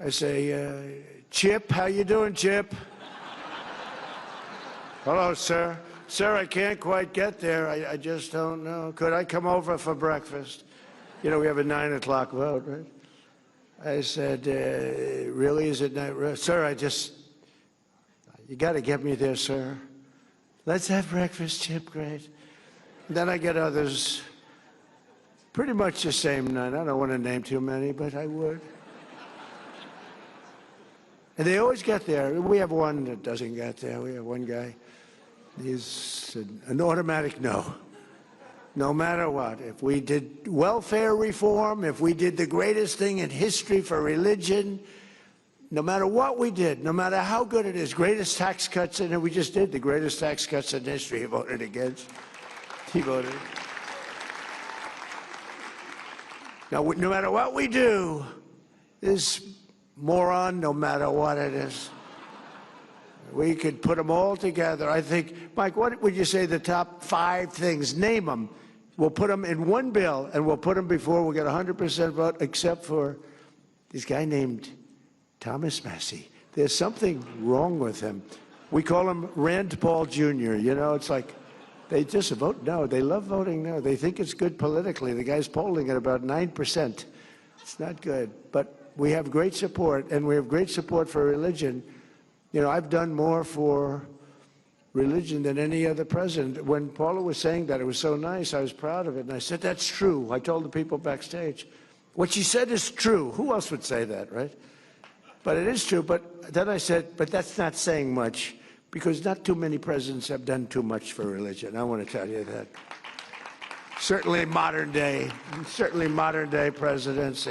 I say, Chip, how you doing, Chip? Hello, sir. Sir, I can't quite get there. I just don't know. Could I come over for breakfast? You know, we have a 9 o'clock vote, right? I said, really, is it not? Sir, you got to get me there, sir. Let's have breakfast, Chip, great. Then I get others, pretty much the same night. I don't want to name too many, but I would. And they always get there. We have one that doesn't get there. We have one guy. He's an automatic no. No matter what. If we did welfare reform, if we did the greatest thing in history for religion, no matter what we did, no matter how good it is, greatest tax cuts, and we just did the greatest tax cuts in history, he voted against. He voted. Now, no matter what we do, this moron, no matter what it is, we could put them all together. I think, Mike, what would you say the top 5 things? Name them. We'll put them in one bill, and we'll put them before we'll get 100% vote, except for this guy named Thomas Massey. There's something wrong with him. We call him Rand Paul Jr. You know, it's like they just vote no. They love voting no. They think it's good politically. The guy's polling at about 9%. It's not good. But we have great support, and we have great support for religion. You know, I've done more for religion than any other president. When Paula was saying that, it was so nice. I was proud of it. And I said, that's true. I told the people backstage. What she said is true. Who else would say that, right? But it is true. But then I said, but that's not saying much, because not too many presidents have done too much for religion. I want to tell you that. Certainly modern day presidents,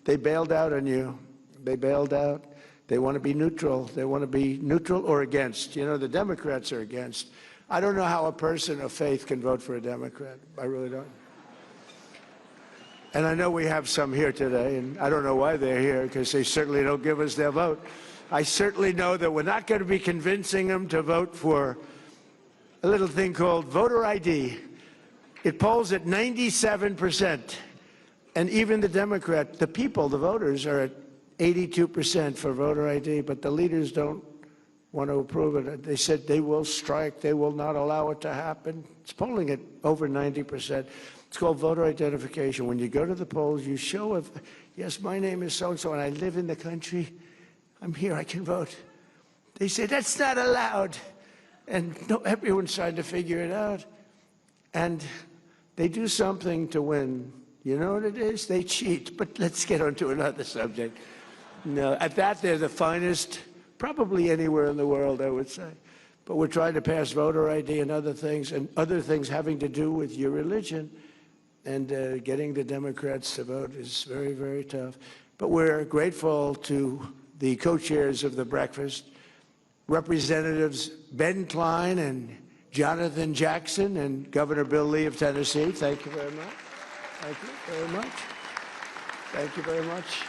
they bailed out on you. They bailed out. They want to be neutral. They want to be neutral or against. You know, the Democrats are against. I don't know how a person of faith can vote for a Democrat. I really don't. And I know we have some here today, and I don't know why they're here, because they certainly don't give us their vote. I certainly know that we're not going to be convincing them to vote for a little thing called voter ID. It polls at 97%. And even the Democrat, the people, the voters, are at 82% for voter ID, but the leaders don't want to approve it. They said they will strike. They will not allow it to happen. It's polling at over 90%. It's called voter identification. When you go to the polls, you show, yes, my name is so-and-so, and I live in the country. I'm here. I can vote. They say, that's not allowed. And no, everyone's trying to figure it out. And they do something to win. You know what it is? They cheat. But let's get on to another subject. No, at that, they're the finest, probably anywhere in the world, I would say. But we're trying to pass voter ID and other things having to do with your religion. And getting the Democrats to vote is very, very tough. But we're grateful to the co-chairs of the breakfast, Representatives Ben Cline and Jonathan Jackson, and Governor Bill Lee of Tennessee. Thank you very much. Thank you very much. Thank you very much.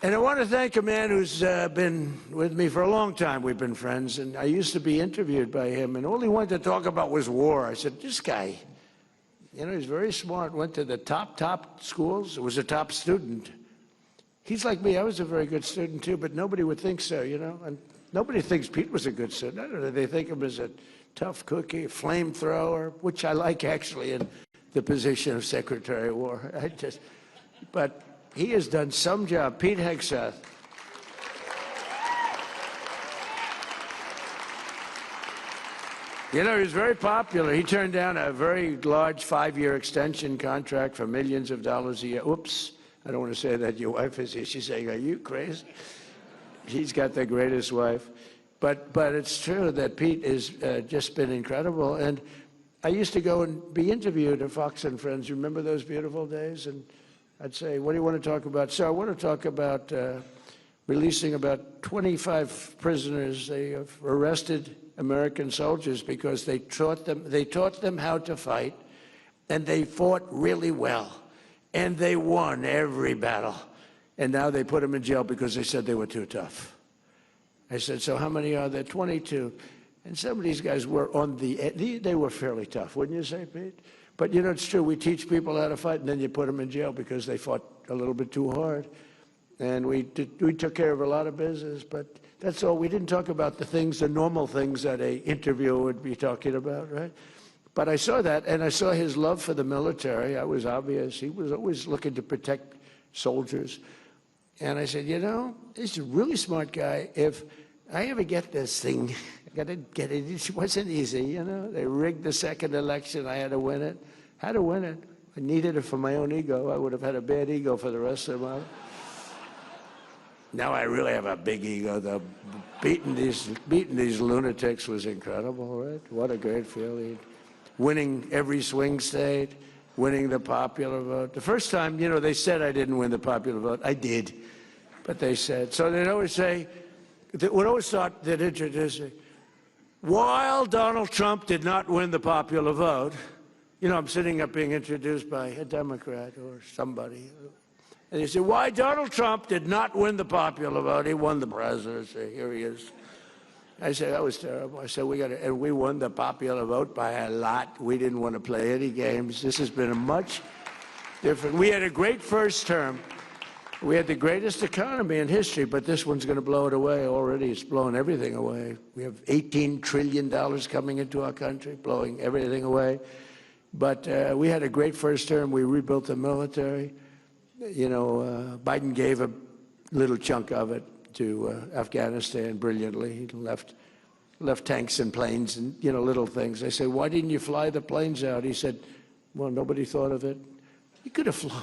And I want to thank a man who's been with me for a long time. We've been friends, and I used to be interviewed by him, and all he wanted to talk about was war. I said, this guy, you know, he's very smart, went to the top schools, was a top student. He's like me. I was a very good student, too, but nobody would think so, you know, and nobody thinks Pete was a good student. I don't know. They think of him as a tough cookie, a flamethrower, which I like, actually, in the position of Secretary of War. But he has done some job. Pete Hegseth. You know, he's very popular. He turned down a very large 5-year extension contract for millions of dollars a year. Oops, I don't want to say that. Your wife is here. She's saying, are you crazy? He's got the greatest wife. But it's true that Pete has just been incredible. And I used to go and be interviewed at Fox and Friends. You remember those beautiful days? And I'd say, what do you want to talk about? So I want to talk about releasing about 25 prisoners. They have arrested American soldiers because they taught them how to fight, and they fought really well, and they won every battle. And now they put them in jail because they said they were too tough. I said, so how many are there? 22. And some of these guys were they were fairly tough, wouldn't you say, Pete? But, you know, it's true. We teach people how to fight, and then you put them in jail because they fought a little bit too hard. And we took care of a lot of business, but that's all. We didn't talk about the things, the normal things that an interviewer would be talking about, right? But I saw that, and I saw his love for the military. I was obvious. He was always looking to protect soldiers. And I said, you know, he's a really smart guy. If I ever get this thing, I got to get it. It wasn't easy, you know. They rigged the second election. I had to win it. Had to win it. I needed it for my own ego. I would have had a bad ego for the rest of my life. Now I really have a big ego, though. Beating these lunatics was incredible, right? What a great feeling. Winning every swing state, winning the popular vote. The first time, you know, they said I didn't win the popular vote. I did. But they said, so they'd always say, would always thought they'd introduce it. While Donald Trump did not win the popular vote, you know, I'm sitting up being introduced by a Democrat or somebody. And they say, why Donald Trump did not win the popular vote? He won the presidency. Here he is. I said, that was terrible. I said, and we won the popular vote by a lot. We didn't want to play any games. This has been a much different. We had a great first term. We had the greatest economy in history, but this one's going to blow it away already. It's blowing everything away. We have $18 trillion coming into our country, blowing everything away. But we had a great first term. We rebuilt the military. You know, Biden gave a little chunk of it to Afghanistan brilliantly. He left tanks and planes and, you know, little things. I said, why didn't you fly the planes out? He said, well, nobody thought of it. You could have flown.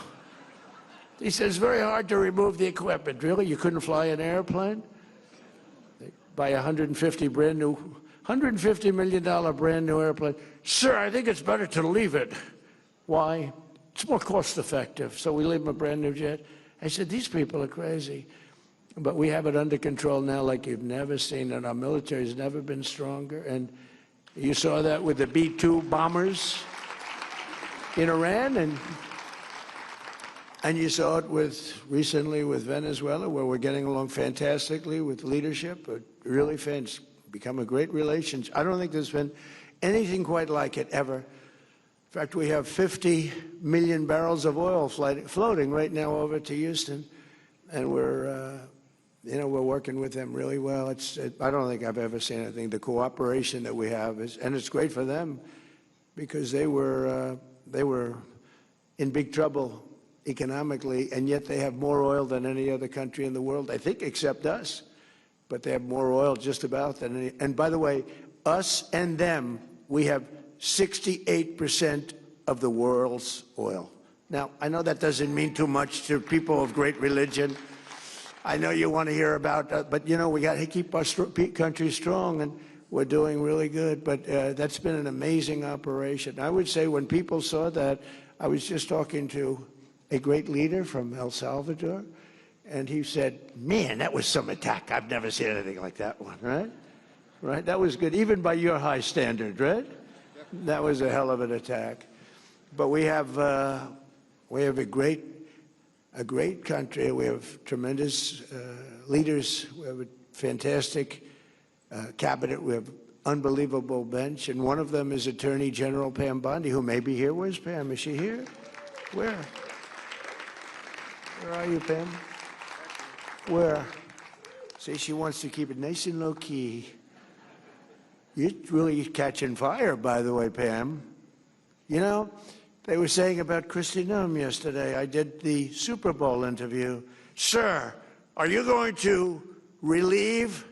He said, it's very hard to remove the equipment. Really? You couldn't fly an airplane? Buy a $150 million brand new airplane. Sir, I think it's better to leave it. Why? It's more cost effective. So we leave him a brand new jet. I said, these people are crazy. But we have it under control now like you've never seen, and our military has never been stronger. And you saw that with the B-2 bombers in Iran, and you saw it recently with Venezuela, where we're getting along fantastically with leadership. Really become a great relationship. I don't think there's been anything quite like it ever. In fact, we have 50 million barrels of oil floating right now over to Houston, and we're working with them really well. I don't think I've ever seen anything. The cooperation that we have and it's great for them because they were in big trouble economically, and yet they have more oil than any other country in the world, I think, except us. But they have more oil just about than any. And by the way, us and them, we have 68% of the world's oil. Now, I know that doesn't mean too much to people of great religion. I know you want to hear about that, but, you know, we got to keep our country strong, and we're doing really good. But that's been an amazing operation. I would say when people saw that, I was just talking to a great leader from El Salvador, and he said, man, that was some attack. I've never seen anything like that one, right? Right? That was good, even by your high standard, right? That was a hell of an attack. But we have a great country. We have tremendous leaders. We have a fantastic cabinet. We have unbelievable bench, and one of them is Attorney General Pam Bondi, who may be here. Where's Pam? Is she here? Where? Where are you, Pam? Where? See, she wants to keep it nice and low-key. You're really catching fire, by the way, Pam. You know, they were saying about Kristi Noem yesterday. I did the Super Bowl interview. Sir, are you going to relieve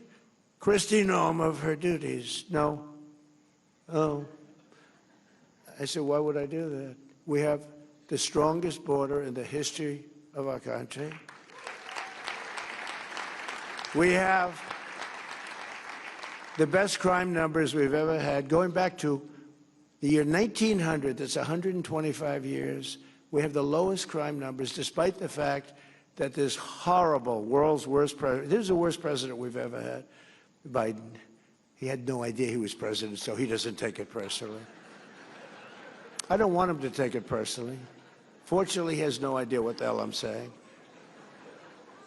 Kristi Noem of her duties? No. Oh. I said, why would I do that? We have the strongest border in the history of our country. We have the best crime numbers we've ever had. Going back to the year 1900, that's 125 years, we have the lowest crime numbers, despite the fact that this horrible, world's worst president, this is the worst president we've ever had, Biden. He had no idea he was president, so he doesn't take it personally. I don't want him to take it personally. Fortunately, he has no idea what the hell I'm saying.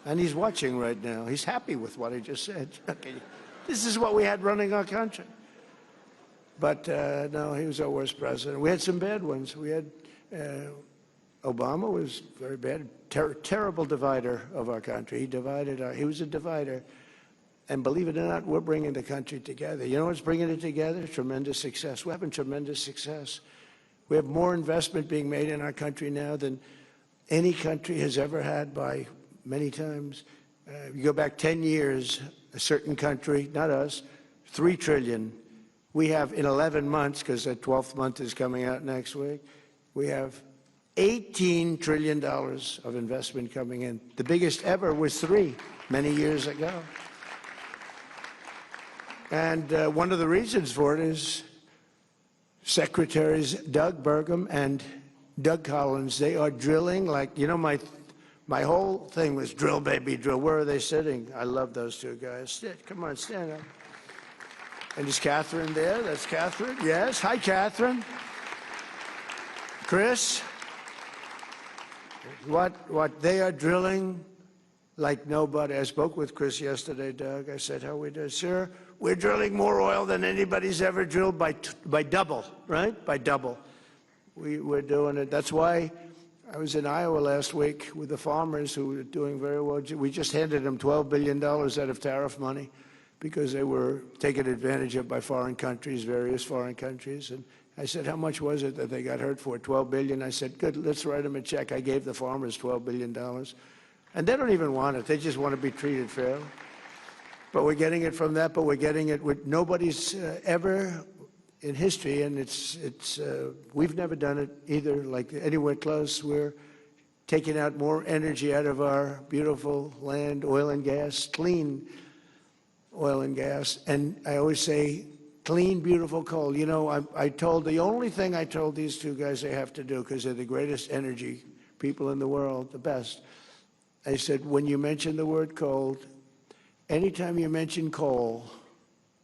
And he's watching right now. He's happy with what I just said. Okay. This is what we had running our country. But no, he was our worst president. We had some bad ones. We had Obama was very bad, terrible divider of our country. He was a divider. And believe it or not, we're bringing the country together. You know what's bringing it together? Tremendous success. We're having tremendous success. We have more investment being made in our country now than any country has ever had by many times. You go back 10 years, a certain country, not us, $3 trillion. We have in 11 months, because the 12th month is coming out next week, we have $18 trillion of investment coming in. The biggest ever was 3 many years ago. And one of the reasons for it is Secretaries Doug Burgum and Doug Collins. They are drilling like, you know, my whole thing was drill, baby, drill. Where are they sitting? I love those two guys. Come on, stand up. And is Catherine there? That's Catherine. Yes. Hi, Catherine. Chris. What they are drilling like nobody. I spoke with Chris yesterday, Doug. I said, how we do? Sir, we're drilling more oil than anybody's ever drilled by double, right? By double. We're doing it. That's why I was in Iowa last week with the farmers who were doing very well. We just handed them $12 billion out of tariff money because they were taken advantage of by foreign countries, various foreign countries. And I said, how much was it that they got hurt for? $12 billion. I said, good, let's write them a check. I gave the farmers $12 billion. And they don't even want it. They just want to be treated fairly. But we're getting it from that, but we're getting it with nobody's ever in history, and we've never done it either, like anywhere close. We're taking out more energy out of our beautiful land, oil and gas, clean oil and gas. And I always say, clean, beautiful coal. You know, the only thing I told these two guys they have to do, because they're the greatest energy people in the world, the best. I said, when you mention the word coal, anytime you mention coal,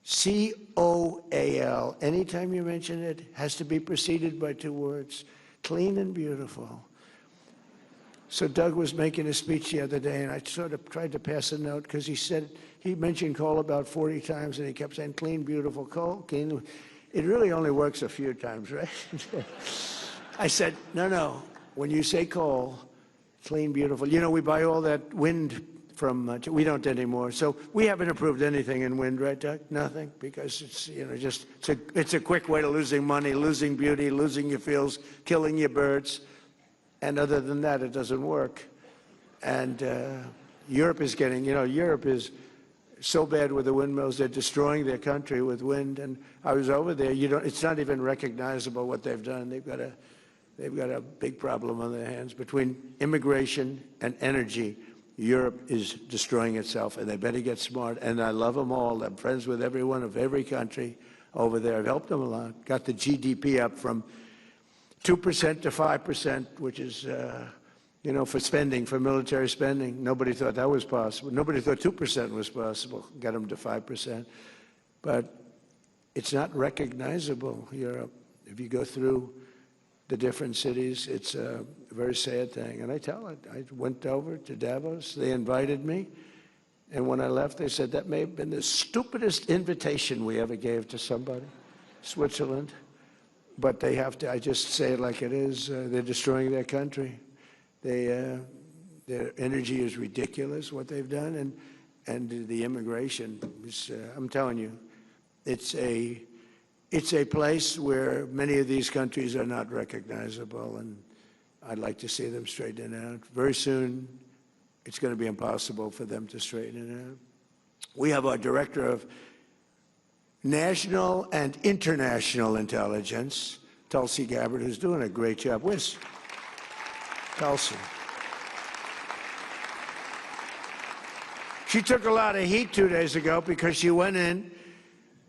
C-O-A-L, anytime you mention it, has to be preceded by 2 words, clean and beautiful. So Doug was making a speech the other day, and I sort of tried to pass a note, because he mentioned coal about 40 times, and he kept saying, clean, beautiful coal, clean. It really only works a few times, right? I said, no, when you say coal, clean, beautiful. You know, we buy all that wind from, we don't anymore. So we haven't approved anything in wind, right, Doug? Nothing, because it's, you know, just, it's a quick way to losing money, losing beauty, losing your fields, killing your birds. And other than that, it doesn't work. And Europe is getting, you know, Europe is so bad with the windmills, they're destroying their country with wind. And I was over there, it's not even recognizable what they've done. They've got a big problem on their hands. Between immigration and energy, Europe is destroying itself, and they better get smart. And I love them all. I'm friends with everyone of every country over there. I've helped them a lot. Got the GDP up from 2% to 5%, which is, you know, for spending, for military spending. Nobody thought that was possible. Nobody thought 2% was possible. Got them to 5%. But it's not recognizable, Europe. If you go through the different cities, it's a very sad thing. And I tell it, I went over to Davos, they invited me, and when I left, they said, that may have been the stupidest invitation we ever gave to somebody, Switzerland. But they have to, I just say it like it is, they're destroying their country. Their energy is ridiculous, what they've done, and the immigration is, I'm telling you, it's a place where many of these countries are not recognizable, and I'd like to see them straighten it out. Very soon, it's going to be impossible for them to straighten it out. We have our Director of National and International Intelligence, Tulsi Gabbard, who's doing a great job. Where's Tulsi? She took a lot of heat 2 days ago because she went in,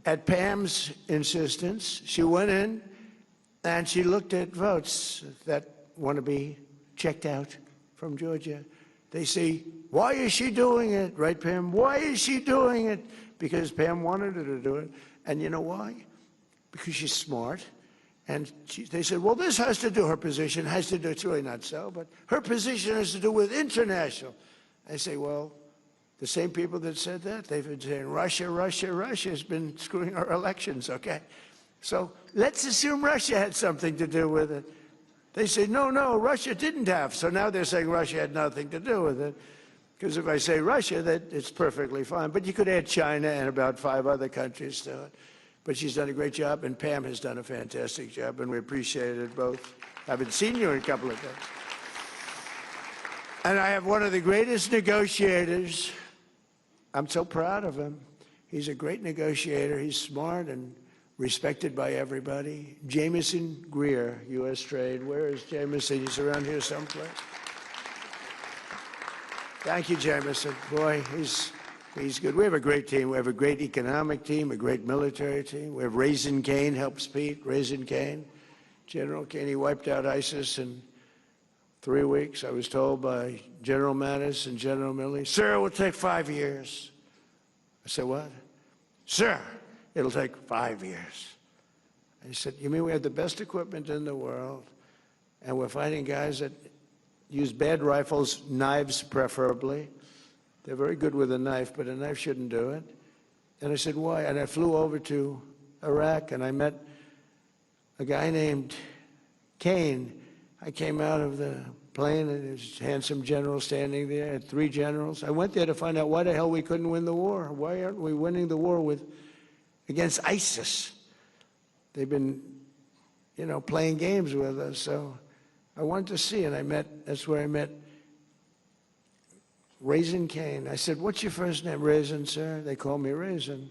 at Pam's insistence, she went in and she looked at votes that want to be checked out from Georgia. They say, why is she doing it? Right, Pam? Why is she doing it? Because Pam wanted her to do it. And you know why? Because she's smart. And they said, well, this has to do, her position has to do, it's really not so, but her position has to do with international. I say, well, the same people that said that, they've been saying Russia, Russia, Russia has been screwing our elections, okay? So let's assume Russia had something to do with it. They say, no, no, Russia didn't have. So now they're saying Russia had nothing to do with it. Because if I say Russia, that it's perfectly fine. But you could add China and about 5 other countries to it. But she's done a great job, and Pam has done a fantastic job, and we appreciate it both. I haven't seen you in a couple of days. And I have one of the greatest negotiators. I'm so proud of him. He's a great negotiator. He's smart and respected by everybody. Jameson Greer, U.S. Trade. Where is Jameson? He's around here someplace. Thank you, Jameson. Boy, he's good. We have a great team. We have a great economic team, a great military team. We have Raisin Cain helps Pete. Raisin Cain, General Cain. He wiped out ISIS in 3 weeks. I was told by General Mattis and General Milley, sir, it will take 5 years. I said, what? Sir, it'll take 5 years. I said, you mean we have the best equipment in the world, and we're fighting guys that use bad rifles, knives preferably. They're very good with a knife, but a knife shouldn't do it. And I said, why? And I flew over to Iraq, and I met a guy named Cain. I came out of the plane, and there's a handsome general standing there. I had 3 generals. I went there to find out why the hell we couldn't win the war. Why aren't we winning the war against ISIS? They've been, playing games with us. So I wanted to see, and that's where I met Raisin Cain. I said, what's your first name? Raisin, sir. They call me Raisin.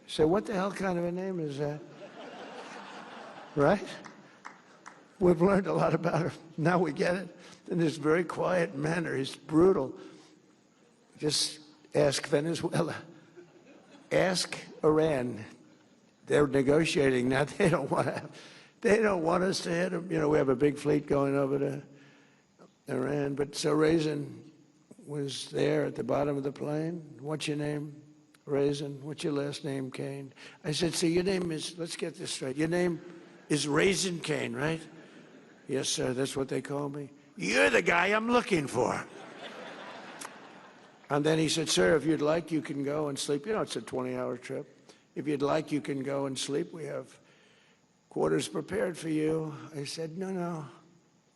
I said, what the hell kind of a name is that? Right? We've learned a lot about him. Now we get it. In this very quiet manner, he's brutal. Just ask Venezuela. Ask Iran. They're negotiating now. They don't want us to hit them. We have a big fleet going over to Iran. But so Raisin was there at the bottom of the plane. What's your name? Raisin. What's your last name? Cain. I said, so your name is, let's get this straight. Your name is Raisin Cain, right? Yes, sir. That's what they call me. You're the guy I'm looking for. And then he said, sir, if you'd like, you can go and sleep. It's a 20-hour trip. If you'd like, you can go and sleep. We have quarters prepared for you. I said, no,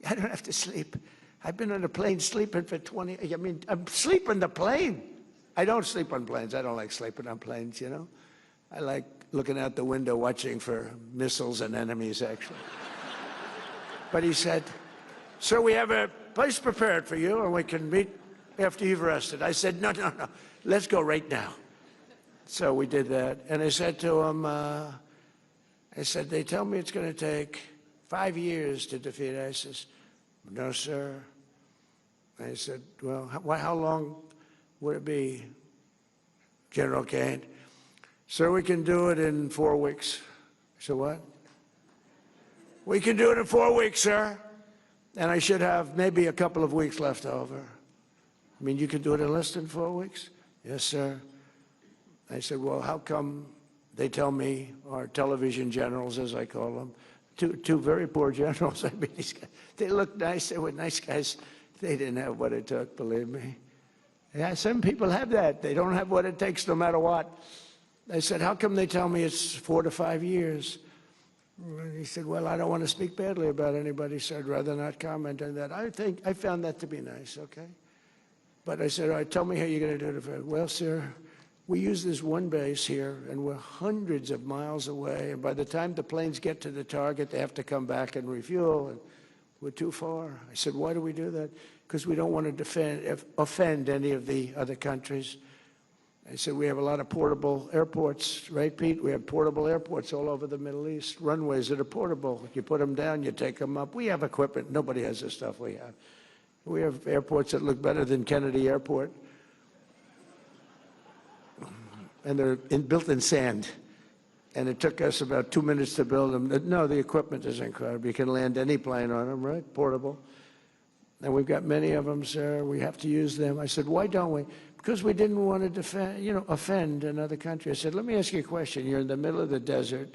I don't have to sleep. I've been on a plane sleeping for I'm sleeping the plane. I don't sleep on planes. I don't like sleeping on planes, I like looking out the window watching for missiles and enemies, actually. But he said, sir, we have a place prepared for you, and we can meet after you've rested. I said, no, let's go right now. So we did that. And I said to him, they tell me it's going to take 5 years to defeat ISIS. No, sir. I said, well, how long would it be, General Cain? Sir, we can do it in 4 weeks. I said, what? We can do it in 4 weeks, sir. And I should have maybe a couple of weeks left over. You can do it in less than 4 weeks? Yes, sir. I said, well, how come they tell me, our television generals, as I call them, two very poor generals, these guys, they look nice, they were nice guys. They didn't have what it took, believe me. Yeah, some people have that. They don't have what it takes no matter what. I said, how come they tell me it's 4 to 5 years? And he said, well, I don't want to speak badly about anybody, so I'd rather not comment on that. I found that to be nice, okay? But I said, all right, tell me how you're going to do it. Well, sir, we use this one base here, and we're hundreds of miles away. And by the time the planes get to the target, they have to come back and refuel, and we're too far. I said, why do we do that? Because we don't want to offend any of the other countries. I said, we have a lot of portable airports, right, Pete? We have portable airports all over the Middle East, runways that are portable. You put them down, you take them up. We have equipment. Nobody has the stuff we have. We have airports that look better than Kennedy Airport. And they're built in sand. And it took us about 2 minutes to build them. No, the equipment is incredible. You can land any plane on them, right? Portable. And we've got many of them, sir. We have to use them. I said, why don't we? Because we didn't want to defend, offend another country. I said, let me ask you a question. You're in the middle of the desert.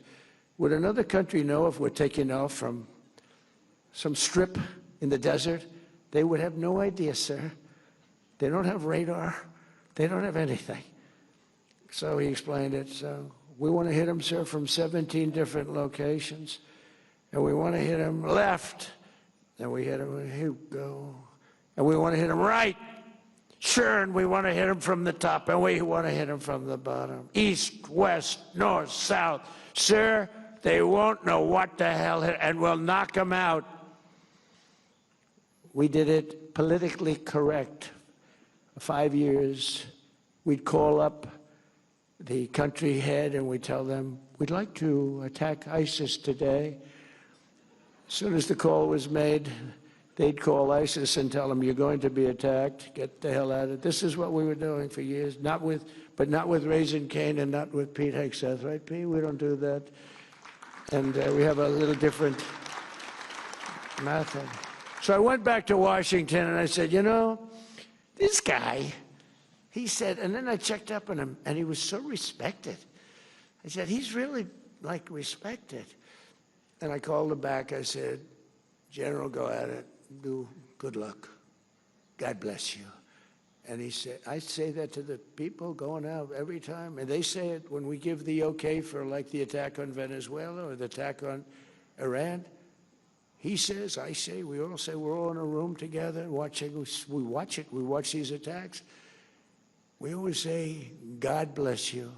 Would another country know if we're taking off from some strip in the desert? They would have no idea, sir. They don't have radar. They don't have anything. So he explained it. So We want to hit them, sir, from 17 different locations. And we want to hit them left. And we hit them, here we go. And we want to hit them right. Sure, and we want to hit them from the top. And we want to hit them from the bottom. East, west, north, south. Sir, they won't know what the hell hit, and we'll knock them out. We did it politically correct. 5 years, we'd call up the country head and we'd tell them, we'd like to attack ISIS today. As soon as the call was made, they'd call ISIS and tell them, you're going to be attacked, get the hell out of it. This is what we were doing for years, but not with Raising Cane and not with Pete Hegseth, right, Pete? We don't do that. And we have a little different method. So I went back to Washington and I said, you know, this guy, he said, and then I checked up on him, and he was so respected. I said, he's really, like, respected. And I called him back. I said, General, go at it. Do good luck. God bless you. And he said, I say that to the people going out every time, and they say it when we give the okay for, like, the attack on Venezuela or the attack on Iran. He says, I say, we all say, we're all in a room together watching. We watch it. We watch these attacks. We always say, God bless you.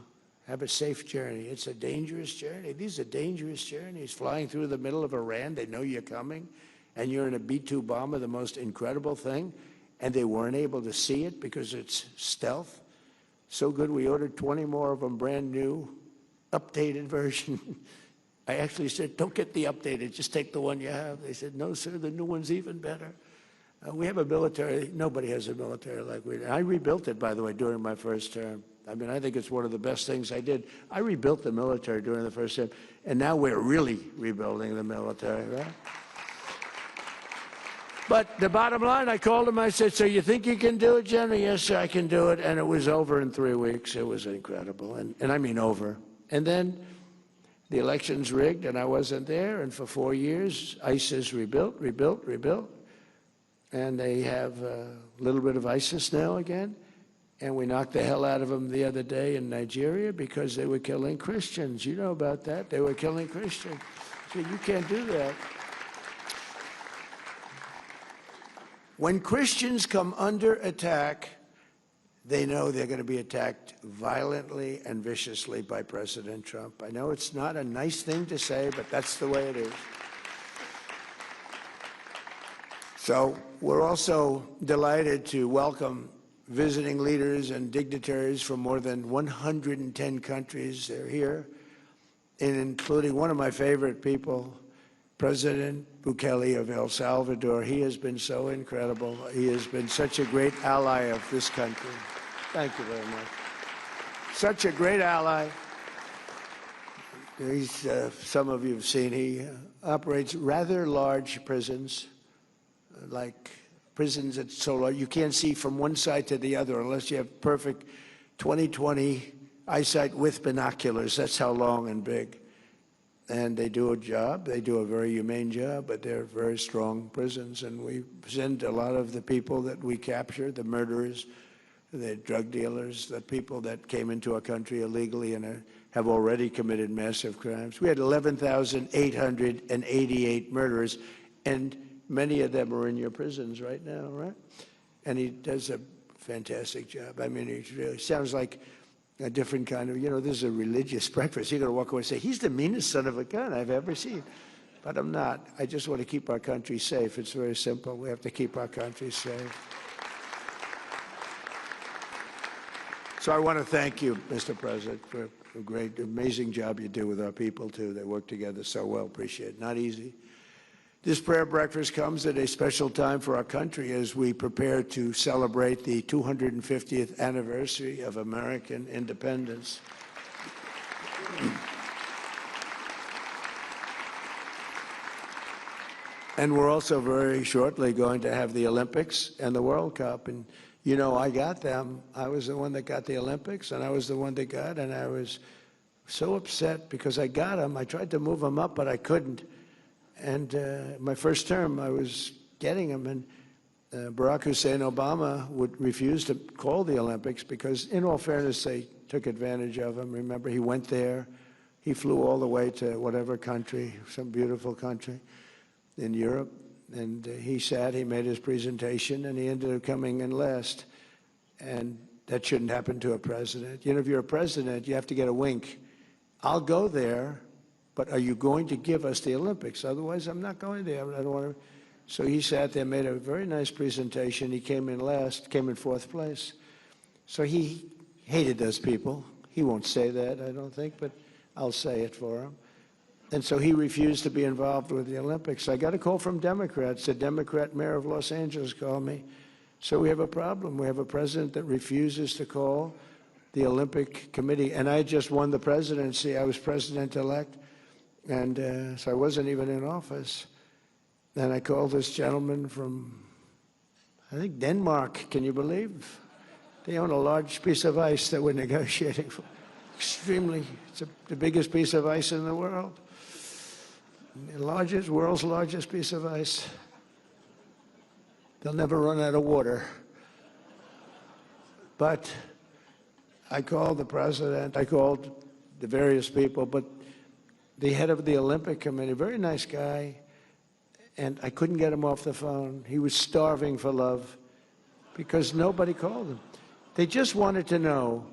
Have a safe journey. It's a dangerous journey. These are dangerous journeys. Flying through the middle of Iran, they know you're coming, and you're in a B-2 bomber, the most incredible thing, and they weren't able to see it because it's stealth. So good, we ordered 20 more of them, brand new, updated version. I actually said, don't get the updated, just take the one you have. They said, no, sir, the new one's even better. We have a military, nobody has a military like we do. I rebuilt it, by the way, during my first term. I mean, I think it's one of the best things I did. I rebuilt the military during the first term, and now we're really rebuilding the military, right? But the bottom line, I called him, I said, so you think you can do it, General? Yes, sir, I can do it. And it was over in 3 weeks. It was incredible, and I mean over. And then the election's rigged, and I wasn't there, and for 4 years, ISIS rebuilt. And they have a little bit of ISIS now again. And we knocked the hell out of them the other day in Nigeria because they were killing Christians. You know about that. They were killing Christians. So you can't do that. When Christians come under attack, they know they're going to be attacked violently and viciously by President Trump. I know it's not a nice thing to say, but that's the way it is. So we're also delighted to welcome visiting leaders and dignitaries from more than 110 countries. They're here, and including one of my favorite people, President Bukele of El Salvador. He has been so incredible. He has been such a great ally of this country. Thank you very much. Such a great ally. He's, some of you have seen, he operates rather large prisons, like prisons that's so large you can't see from one side to the other unless you have perfect 20/20 eyesight with binoculars. That's how long and big. And they do a job. They do a very humane job, but they're very strong prisons. And we send a lot of the people that we capture, the murderers, the drug dealers, the people that came into our country illegally and have already committed massive crimes. We had 11,888 murderers, and many of them are in your prisons right now, right? And he does a fantastic job. I mean, he really sounds like a different kind of, you know, this is a religious breakfast. You're going to walk away and say, he's the meanest son of a gun I've ever seen. But I'm not. I just want to keep our country safe. It's very simple. We have to keep our country safe. So I want to thank you, Mr. President, for a great, amazing job you do with our people, too. They work together so well. Appreciate it. Not easy. This prayer breakfast comes at a special time for our country as we prepare to celebrate the 250th anniversary of American independence. And we're also very shortly going to have the Olympics and the World Cup. And, you know, I got them. I was the one that got the Olympics, and I was the one that got, and I was so upset because I got them. I tried to move them up, but I couldn't. And my first term, I was getting them, and Barack Hussein Obama would refuse to call the Olympics because, in all fairness, they took advantage of him. Remember, he went there. He flew all the way to whatever country, some beautiful country in Europe, and he made his presentation, and he ended up coming in last. And that shouldn't happen to a president. You know, if you're a president, you have to get a wink. I'll go there, but are you going to give us the Olympics? Otherwise, I'm not going there. I don't want to. So he sat there, made a very nice presentation. He came in last, came in fourth place. So he hated those people. He won't say that, I don't think, but I'll say it for him. And so he refused to be involved with the Olympics. I got a call from Democrats. The Democrat mayor of Los Angeles called me. So we have a problem. We have a president that refuses to call the Olympic Committee. And I just won the presidency. I was president-elect. And so I wasn't even in office. And I called this gentleman from, I think, Denmark. Can you believe? They own a large piece of ice that we're negotiating for. Extremely, it's the biggest piece of ice in the world. The world's largest piece of ice. They'll never run out of water. But I called the president, I called the various people, but the head of the Olympic Committee, very nice guy, and I couldn't get him off the phone. He was starving for love because nobody called him. They just wanted to know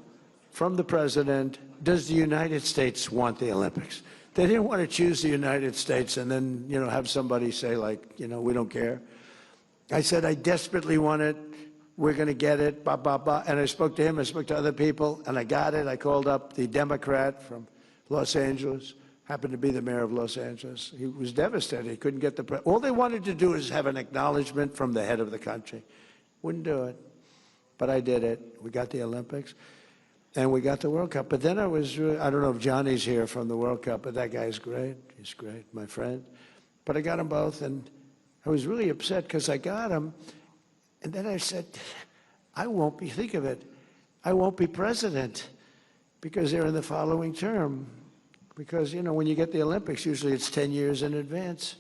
from the president, does the United States want the Olympics? They didn't want to choose the United States and then, you know, have somebody say, like, you know, we don't care. I said, I desperately want it. We're going to get it, blah, blah, blah. And I spoke to him, I spoke to other people, and I got it. I called up the Democrat from Los Angeles, happened to be the mayor of Los Angeles. He was devastated. He couldn't get the all they wanted to do is have an acknowledgement from the head of the country. Wouldn't do it. But I did it. We got the Olympics, and we got the World Cup. But then I don't know if Johnny's here from the World Cup, but that guy's great. He's great, my friend. But I got them both, and I was really upset because I got them. And then I said, think of it, I won't be president because they're in the following term. Because, you know, when you get the Olympics, usually it's 10 years in advance.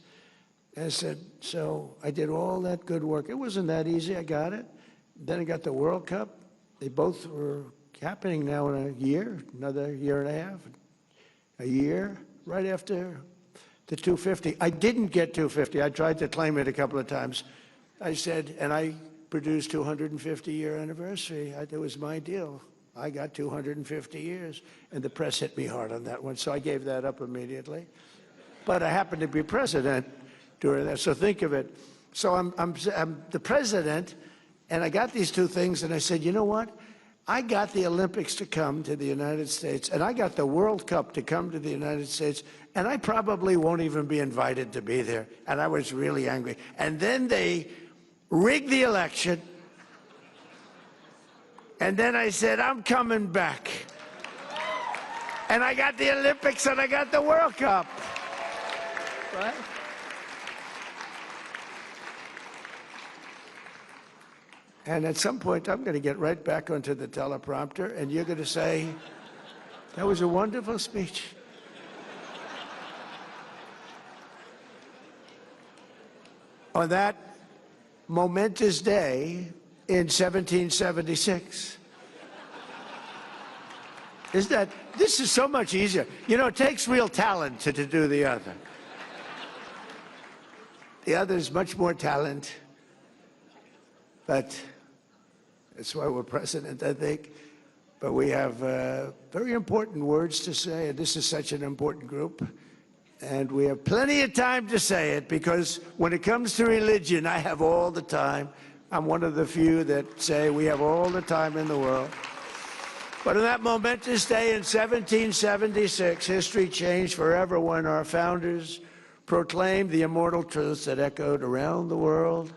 And I said, so I did all that good work. It wasn't that easy. I got it. Then I got the World Cup. They both were happening now in a year, another year and a half, a year, right after the 250. I didn't get 250. I tried to claim it a couple of times. I said, and I produced 250-year anniversary. It was my deal. I got 250 years, and the press hit me hard on that one, so I gave that up immediately. But I happened to be president during that, so think of it. So I'm the president, and I got these two things, and I said, you know what? I got the Olympics to come to the United States, and I got the World Cup to come to the United States, and I probably won't even be invited to be there. And I was really angry. And then they rigged the election. And then I said, I'm coming back. And I got the Olympics and I got the World Cup. Right? And at some point, I'm going to get right back onto the teleprompter, and you're going to say, that was a wonderful speech. On that momentous day in 1776. This is so much easier. You know, it takes real talent to do the other. The other is much more talent, but that's why we're president, I think. But we have very important words to say, and this is such an important group. And we have plenty of time to say it, because when it comes to religion, I have all the time. I'm one of the few that say we have all the time in the world. But on that momentous day in 1776, history changed forever when our founders proclaimed the immortal truths that echoed around the world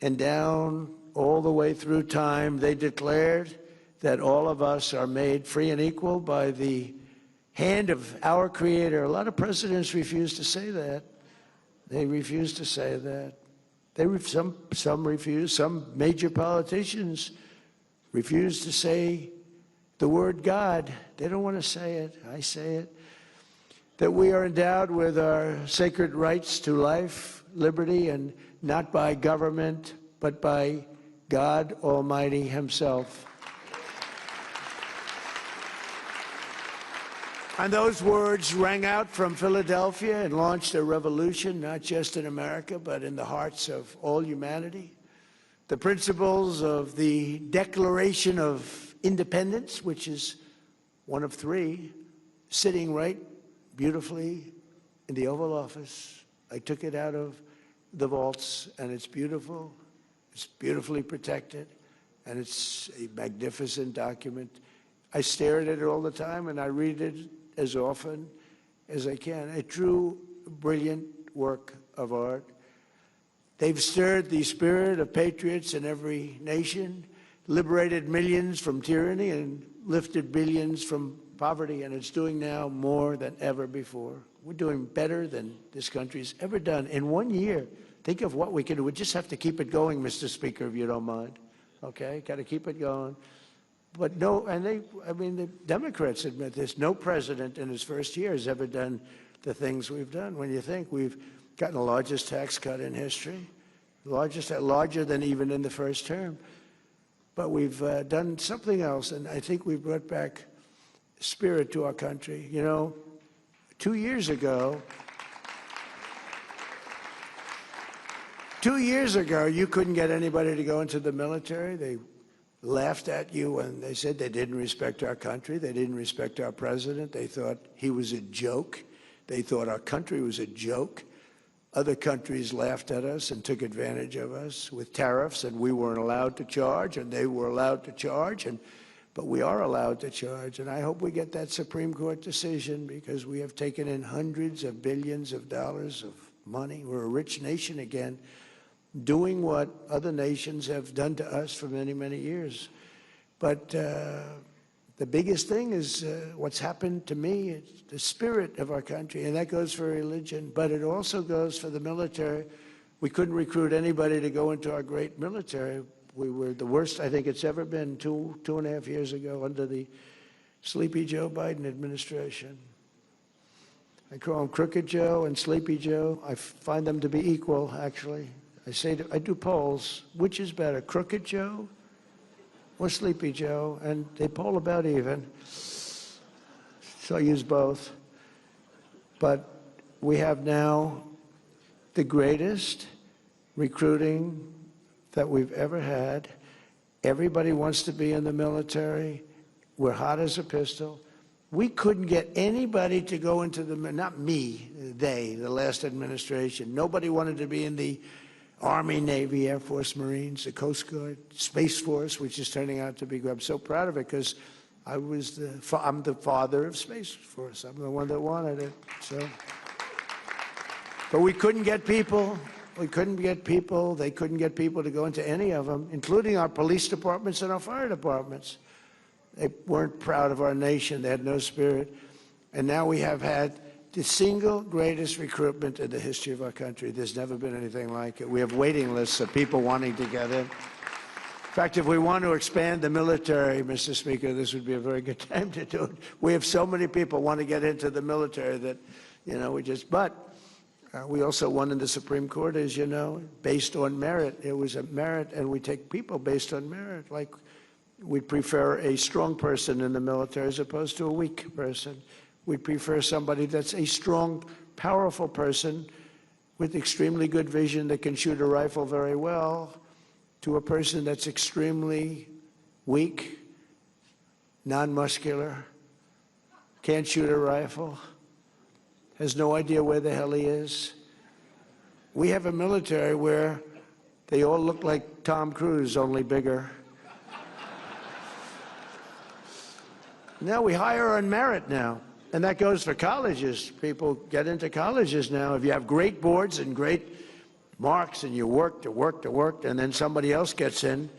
and down all the way through time. They declared that all of us are made free and equal by the hand of our Creator. A lot of presidents refuse to say that. They refuse to say that. Some refuse. Some major politicians refuse to say the word God. They don't want to say it. I say it. That we are endowed with our sacred rights to life, liberty, and not by government, but by God Almighty himself. And those words rang out from Philadelphia and launched a revolution, not just in America, but in the hearts of all humanity. The principles of the Declaration of Independence, which is one of three, sitting right beautifully in the Oval Office. I took it out of the vaults, and it's beautiful. It's beautifully protected, and it's a magnificent document. I stare at it all the time, and I read it as often as I can. A true, brilliant work of art. They've stirred the spirit of patriots in every nation, liberated millions from tyranny, and lifted billions from poverty, and it's doing now more than ever before. We're doing better than this country's ever done. In 1 year, think of what we can do. We just have to keep it going, Mr. Speaker, if you don't mind. Okay, got to keep it going. But no, and the Democrats admit this. No president in his first year has ever done the things we've done. When you think we've gotten the largest tax cut in history, larger than even in the first term. But we've done something else, and I think we've brought back spirit to our country. You know, 2 years ago, you couldn't get anybody to go into the military. They laughed at you and they said they didn't respect our country. They didn't respect our president. They thought he was a joke. They thought our country was a joke. Other countries laughed at us and took advantage of us with tariffs, and we weren't allowed to charge, and they were allowed to charge, but we are allowed to charge. And I hope we get that Supreme Court decision, because we have taken in hundreds of billions of dollars of money. We're a rich nation again, doing what other nations have done to us for many, many years. But the biggest thing is what's happened to me. It's the spirit of our country, and that goes for religion, but it also goes for the military. We couldn't recruit anybody to go into our great military. We were the worst I think it's ever been 2.5 years ago under the Sleepy Joe Biden administration. I call him Crooked Joe and Sleepy Joe. I find them to be equal, actually. I do polls. Which is better, Crooked Joe or Sleepy Joe? And they poll about even. So I use both. But we have now the greatest recruiting that we've ever had. Everybody wants to be in the military. We're hot as a pistol. We couldn't get anybody to go into not me, the last administration. Nobody wanted to be in the Army, Navy, Air Force, Marines, the Coast Guard, Space Force, which is turning out to be good. I'm so proud of it, because I'm the father of Space Force. I'm the one that wanted it. So, but we couldn't get people. We couldn't get people. They couldn't get people to go into any of them, including our police departments and our fire departments. They weren't proud of our nation. They had no spirit. And now we have had the single greatest recruitment in the history of our country. There's never been anything like it. We have waiting lists of people wanting to get in. In fact, if we want to expand the military, Mr. Speaker, this would be a very good time to do it. We have so many people want to get into the military that, we also won in the Supreme Court, as you know, based on merit. It was a merit, and we take people based on merit. Like, we prefer a strong person in the military as opposed to a weak person. We prefer somebody that's a strong, powerful person with extremely good vision that can shoot a rifle very well, to a person that's extremely weak, non-muscular, can't shoot a rifle, has no idea where the hell he is. We have a military where they all look like Tom Cruise, only bigger. Now we hire on merit now. And that goes for colleges. People get into colleges now. If you have great boards and great marks and you work, and then somebody else gets in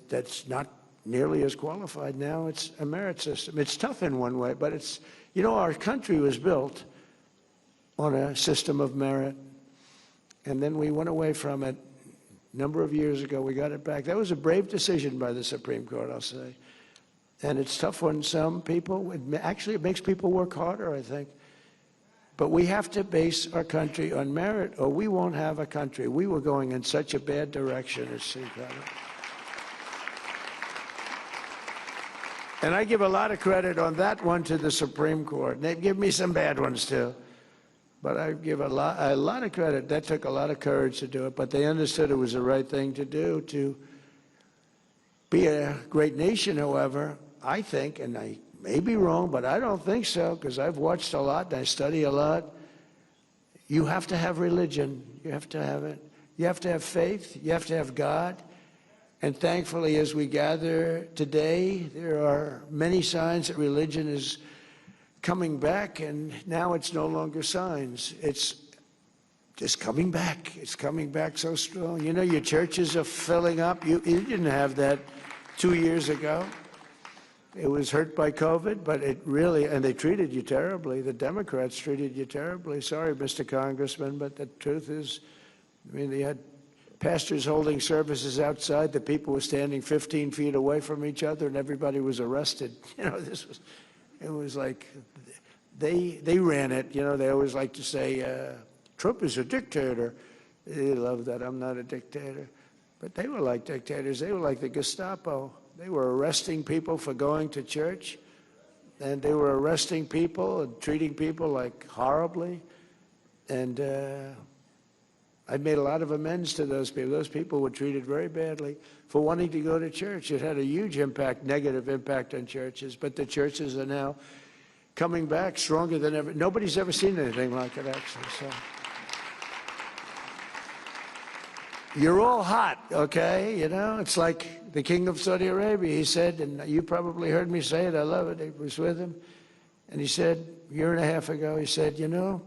that's not nearly as qualified, now it's a merit system. It's tough in one way, but it's, our country was built on a system of merit. And then we went away from it a number of years ago. We got it back. That was a brave decision by the Supreme Court, I'll say. And it's tough on some people. Actually, it makes people work harder, I think. But we have to base our country on merit, or we won't have a country. We were going in such a bad direction, it's incredible. And I give a lot of credit on that one to the Supreme Court. They give me some bad ones too. But I give a lot of credit. That took a lot of courage to do it, but they understood it was the right thing to do. To be a great nation, however, I think, and I may be wrong, but I don't think so, because I've watched a lot and I study a lot. You have to have religion. You have to have it. You have to have faith. You have to have God. And thankfully, as we gather today, there are many signs that religion is coming back, and now it's no longer signs. It's just coming back. It's coming back so strong. You know, your churches are filling up. You didn't have that 2 years ago. It was hurt by COVID, but it really, and they treated you terribly. The Democrats treated you terribly. Sorry, Mr. Congressman, but the truth is, I mean, they had pastors holding services outside. The people were standing 15 feet away from each other, and everybody was arrested. You know, it was like they ran it. You know, they always like to say, Trump is a dictator. They love that. I'm not a dictator. But they were like dictators. They were like the Gestapo. They were arresting people for going to church, and they were arresting people and treating people like horribly. And I made a lot of amends to those people. Those people were treated very badly for wanting to go to church. It had a huge impact, negative impact on churches, but the churches are now coming back stronger than ever. Nobody's ever seen anything like it, actually. So you're all hot, okay? You know, it's like the king of Saudi Arabia. He said, and you probably heard me say it, I love it, it was with him. And he said, a year and a half ago, he said, you know,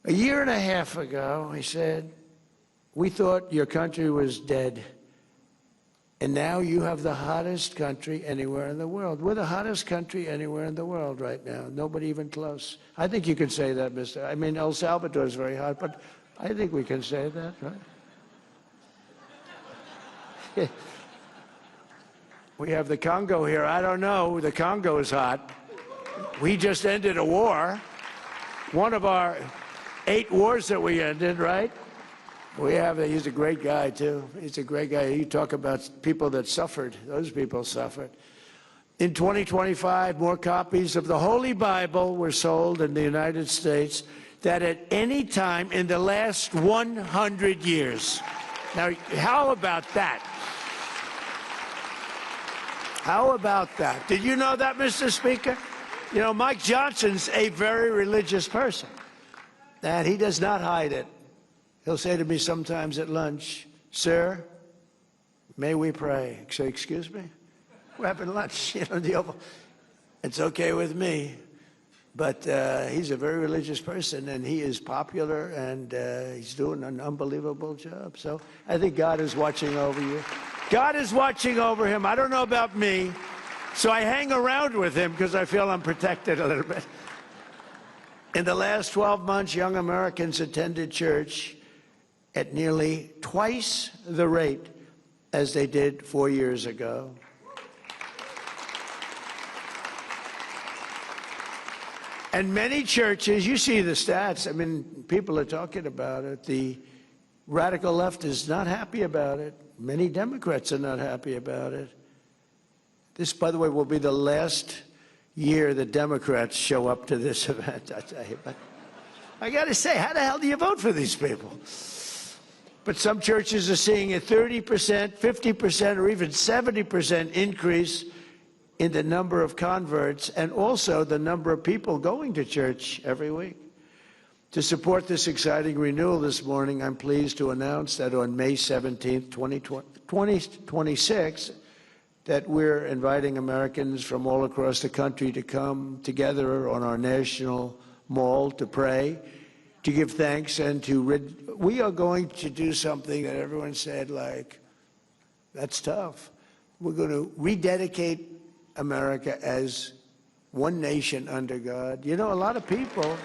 a year and a half ago, he said, we thought your country was dead. And now you have the hottest country anywhere in the world. We're the hottest country anywhere in the world right now. Nobody even close. I think you can say that, Mr. I mean, El Salvador is very hot, but I think we can say that, right? We have the Congo here. I don't know. The Congo is hot. We just ended a war. One of our 8 wars that we ended, right? He's a great guy, too. He's a great guy. You talk about people that suffered. Those people suffered. In 2025, more copies of the Holy Bible were sold in the United States than at any time in the last 100 years. Now, how about that? How about that? Did you know that, Mr. Speaker? You know, Mike Johnson's a very religious person, and he does not hide it. He'll say to me sometimes at lunch, sir, may we pray? I say, excuse me? We're having lunch, you know, it's okay with me. But he's a very religious person, and he is popular, and he's doing an unbelievable job. So I think God is watching over you. God is watching over him. I don't know about me, so I hang around with him because I feel I'm protected a little bit. In the last 12 months, young Americans attended church at nearly twice the rate as they did 4 years ago. And many churches, you see the stats, I mean, people are talking about it. The radical left is not happy about it. Many Democrats are not happy about it. This, by the way, will be the last year the Democrats show up to this event, I tell you. But I got to say, how the hell do you vote for these people? But some churches are seeing a 30%, 50%, or even 70% increase in the number of converts, and also the number of people going to church every week. To support this exciting renewal this morning, I'm pleased to announce that on May 17th, 2026, that we're inviting Americans from all across the country to come together on our national mall to pray, to give thanks, and we are going to do something that everyone said, like, that's tough. We're going to rededicate America as one nation under God. You know, a lot of people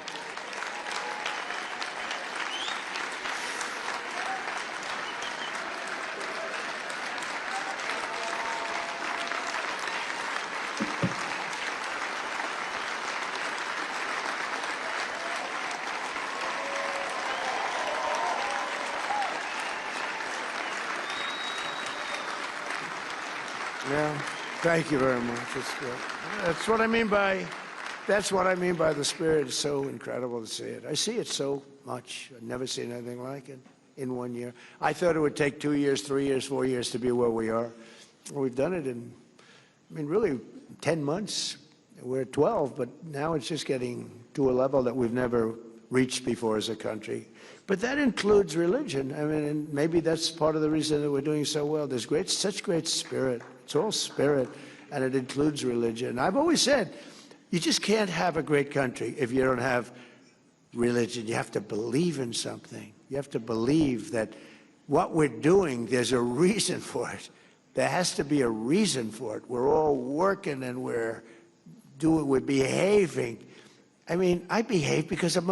Yeah, thank you very much. It's good. That's what I mean by, the Spirit. It's so incredible to see it. I see it so much. I've never seen anything like it in 1 year. I thought it would take 2 years, 3 years, 4 years to be where we are. Well, we've done it in, really 10 months. We're at 12, but now it's just getting to a level that we've never reached before as a country. But that includes religion. And maybe that's part of the reason that we're doing so well. There's such great spirit. It's all spirit, and it includes religion. I've always said, you just can't have a great country if you don't have religion. You have to believe in something. You have to believe that what we're doing, there's a reason for it. There has to be a reason for it. We're all working and we're behaving. I behave because I'm a